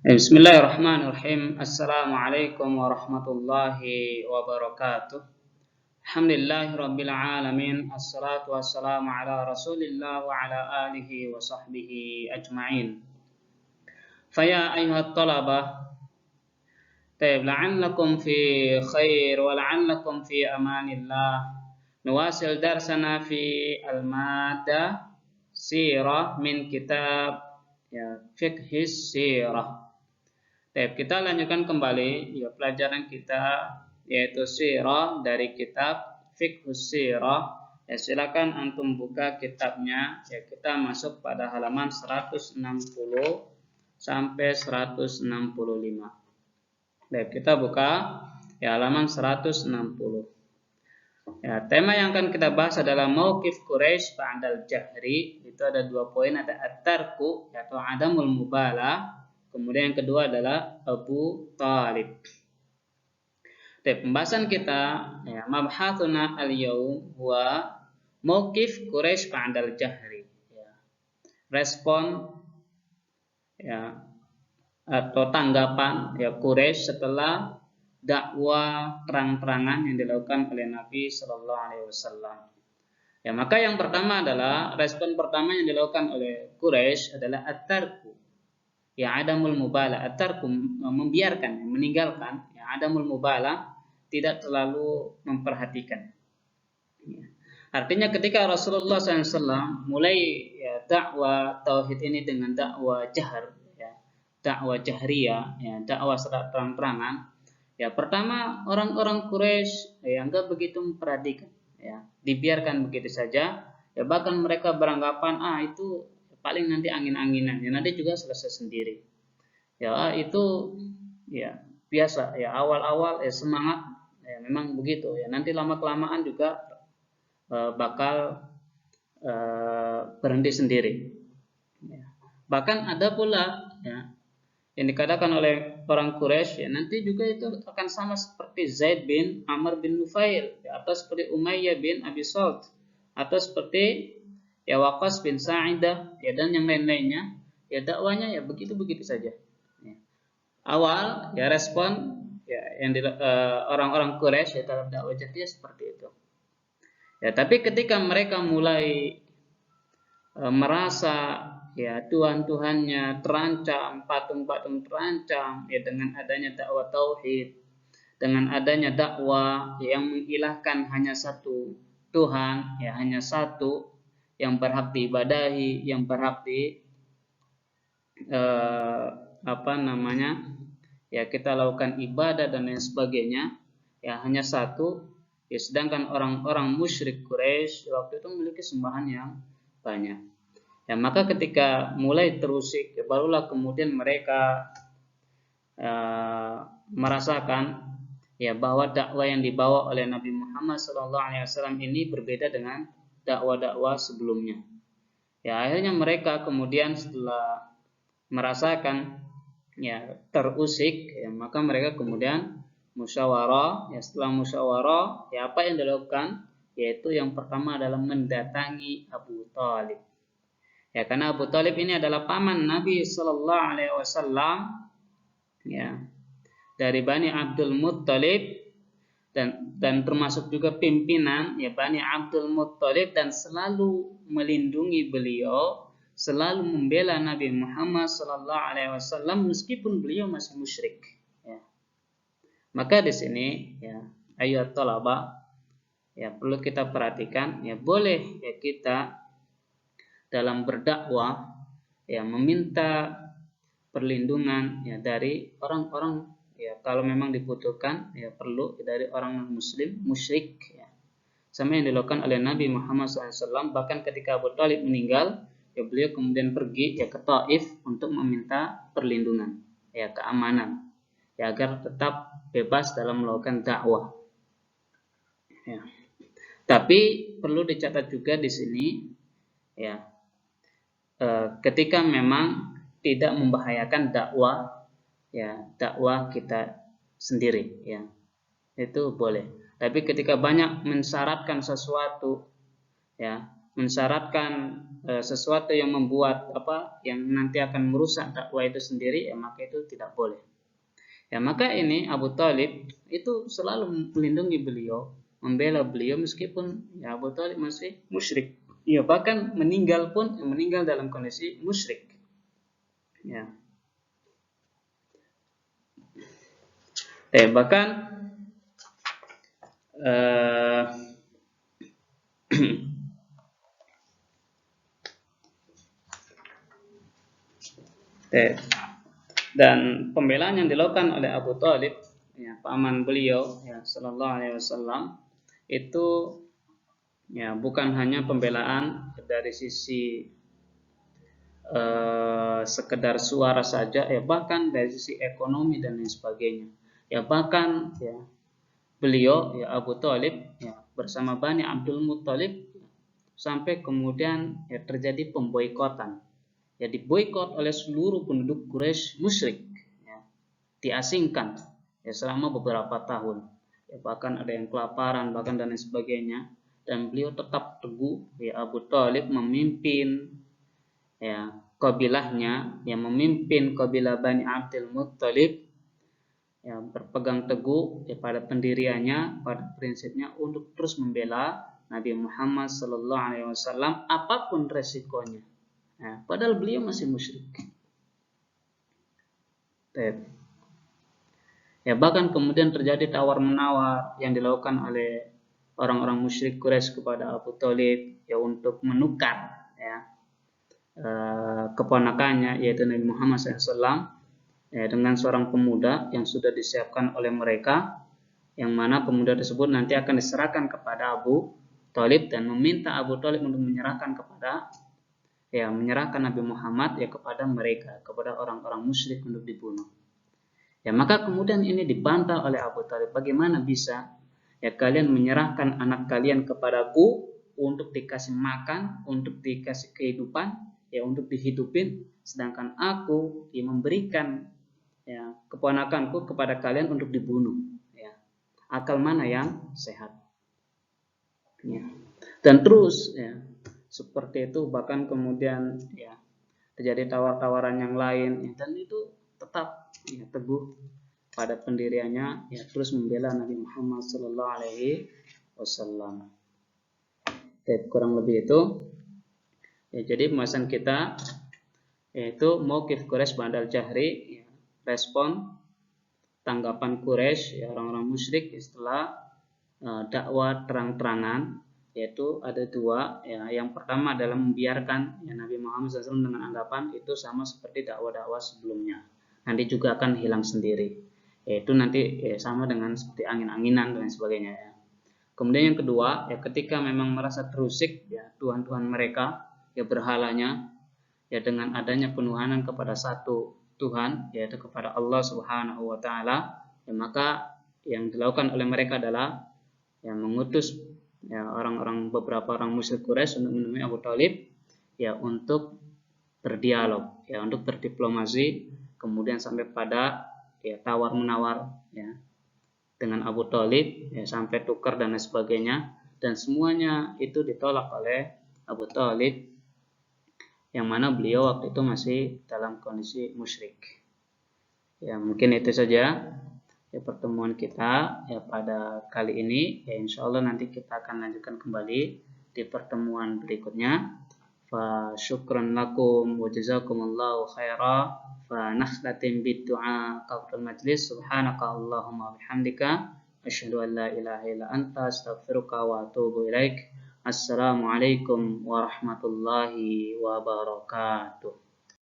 Bismillahirrahmanirrahim. Assalamualaikum warahmatullahi wabarakatuh. Alhamdulillahirabbil alamin. Assalatu wassalamu ala Rasulillah wa ala alihi wa sahbihi ajma'in. Faya ayyuhat talabah, la'allakum fi khair wa la'allakum fi amanillah. Nuwasil darsana fi al-maddah sirah min kitab fiqhis sirah. Kita lanjutkan kembali pelajaran kita yaitu sirah dari kitab Fiqhus Sirah. Silakan antum buka kitabnya. Kita masuk pada halaman 160 sampai 165. Kita buka halaman 160. Tema yang akan kita bahas adalah mauqif Quraisy ba'dal jahri. Itu ada 2 poin, ada at-tarku atau adamul mubalah. Kemudian yang kedua adalah Abu Thalib. Pembahasan kita mabhatsuna al-yaum wa mauqif Quraisy ba'dal jahri. Respon atau tanggapan Quraisy setelah dakwah terang-terangan yang dilakukan oleh Nabi Shallallahu Alaihi Wasallam. Maka yang pertama adalah respon pertama yang dilakukan oleh Quraisy adalah at-tarku. Adamul mubalah, at-tarku membiarkan, meninggalkan. Adamul mubalah, tidak terlalu memperhatikan. Artinya ketika Rasulullah SAW mulai dakwah tauhid ini dengan dakwah jahar, dakwah jahriyah, dakwah secara terang-terangan, pertama orang-orang Quraisy enggak begitu memperhatikan, dibiarkan begitu saja, bahkan mereka beranggapan itu paling nanti angin-anginan, nanti juga selesai sendiri. Itu biasa, awal-awal semangat, memang begitu, nanti lama-kelamaan juga bakal berhenti sendiri. Bahkan ada pula yang dikatakan oleh orang Quraisy, nanti juga itu akan sama seperti Zaid bin Amr bin Nufail, atau seperti Umayyah bin Abi Salt, atau seperti Waqqas bin Sa'idah, dan yang lain-lainnya, dakwanya begitu-begitu saja. Awal respon yang orang-orang Quraisy dalam dakwah jahriyah seperti itu. Tapi ketika mereka mulai merasa Tuhan-Tuhannya terancam, patung-patung terancam, dengan adanya dakwah tauhid, dengan adanya dakwah yang mengilahkan hanya satu Tuhan, hanya satu yang berhak diibadahi, yang berhak kita lakukan ibadah dan lain sebagainya, hanya satu. Sedangkan orang-orang musyrik Quraisy waktu itu memiliki sembahan yang banyak. Maka ketika mulai terusik, barulah kemudian mereka merasakan bahwa dakwah yang dibawa oleh Nabi Muhammad SAW ini berbeda dengan dakwah-dakwah sebelumnya. Akhirnya mereka kemudian setelah merasakan terusik, maka mereka kemudian musyawarah. Setelah musyawarah, apa yang dilakukan? Yaitu yang pertama adalah mendatangi Abu Thalib. Karena Abu Thalib ini adalah paman Nabi Sallallahu Alaihi Wasallam, dari Bani Abdul Muttalib, dan termasuk juga pimpinan Bani Abdul Muttalib, dan selalu melindungi beliau, selalu membela Nabi Muhammad Sallallahu Alaihi Wasallam meskipun beliau masih musyrik. Maka di sini ayat talaba perlu kita perhatikan, boleh kita dalam berdakwah meminta perlindungan dari orang-orang, kalau memang dibutuhkan, perlu dari orang muslim musyrik, sama yang dilakukan oleh Nabi Muhammad SAW. Bahkan ketika Abu Thalib meninggal, beliau kemudian pergi ke Taif untuk meminta perlindungan, keamanan, agar tetap bebas dalam melakukan dakwah. Tapi perlu dicatat juga di sini, ketika memang tidak membahayakan dakwah, dakwah kita sendiri, itu boleh. Tapi ketika banyak mensyaratkan sesuatu, mensyaratkan sesuatu yang membuat yang nanti akan merusak dakwah itu sendiri, ya maka itu tidak boleh. Ya maka ini Abu Thalib itu selalu melindungi beliau, membela beliau meskipun ya Abu Thalib masih musyrik. Ya bahkan meninggal dalam kondisi musyrik. Ya. Bahkan dan pembelaan yang dilakukan oleh Abu Thalib, ya, paman beliau, ya, Sallallahu Alaihi Wasallam, itu ya bukan hanya pembelaan dari sisi sekedar suara saja, ya bahkan dari sisi ekonomi dan lain sebagainya. Ya bahkan ya beliau, ya Abu Thalib, ya bersama Bani Abdul Muthalib sampai kemudian ya terjadi pemboikotan. Ya diboikot oleh seluruh penduduk Quraisy musyrik, ya, diasingkan ya selama beberapa tahun, ya, bahkan ada yang kelaparan bahkan dan lain sebagainya, dan beliau tetap teguh, ya Abu Thalib memimpin ya kabilahnya, yang memimpin kabilah Bani Abdul Muthalib, ya berpegang teguh ya pada pendiriannya, pada prinsipnya untuk terus membela Nabi Muhammad Sallallahu Alaihi Wasallam apapun resikonya. Nah, padahal beliau masih musyrik. Ya bahkan kemudian terjadi tawar-menawar yang dilakukan oleh orang-orang musyrik Quraisy kepada Abu Thalib, ya untuk menukar ya keponakannya yaitu Nabi Muhammad SAW ya, dengan seorang pemuda yang sudah disiapkan oleh mereka, yang mana pemuda tersebut nanti akan diserahkan kepada Abu Thalib dan meminta Abu Thalib untuk menyerahkan Nabi Muhammad ya kepada mereka, kepada orang-orang musyrik untuk dibunuh. Ya maka kemudian ini dibantah oleh Abu Thalib, bagaimana bisa ya kalian menyerahkan anak kalian kepadaku untuk dikasih makan, untuk dikasih kehidupan, ya untuk dihidupin, sedangkan aku yang memberikan ya keponakanku kepada kalian untuk dibunuh. Ya. Akal mana yang sehat? Ya. Dan terus ya seperti itu, bahkan kemudian ya terjadi tawar-tawaran yang lain, ya, dan itu tetap ya, teguh pada pendiriannya, ya terus membela Nabi Muhammad Sallallahu Alaihi Wasallam. Kurang lebih itu. Ya, jadi pembahasan kita yaitu mauqif Quraisy ba'dal jahri, ya, respon tanggapan Quraisy ya orang-orang musyrik setelah dakwah terang-terangan, yaitu ada dua, ya yang pertama adalah membiarkan ya Nabi Muhammad SAW dengan anggapan itu sama seperti dakwah-dakwah sebelumnya, nanti juga akan hilang sendiri, yaitu nanti ya, sama dengan seperti angin-anginan dan sebagainya ya. Kemudian yang kedua, ya ketika memang merasa terusik ya Tuhan-Tuhan mereka, ya berhalanya, ya dengan adanya penuhanan kepada satu Tuhan, yaitu kepada Allah Subhanahu wa taala, ya maka yang dilakukan oleh mereka adalah yang mengutus ya beberapa orang musyrik Quraisy untuk menemui Abu Thalib ya untuk berdialog, ya untuk berdiplomasi, kemudian sampai pada ya tawar menawar ya dengan Abu Thalib ya sampai tukar dan lain sebagainya, dan semuanya itu ditolak oleh Abu Thalib yang mana beliau waktu itu masih dalam kondisi musyrik. Ya mungkin itu saja ya pertemuan kita ya pada kali ini, ya insyaallah nanti kita akan lanjutkan kembali di pertemuan berikutnya. Fa syukran lakum wa jazakumullahu khaira. Fa nakhlatim bid du'a qabla majlis. Subhanaka Allahumma bihamdika asyhadu an la ilaha illa anta astaghfiruka wa atubu ilaik. Assalamualaikum warahmatullahi wabarakatuh.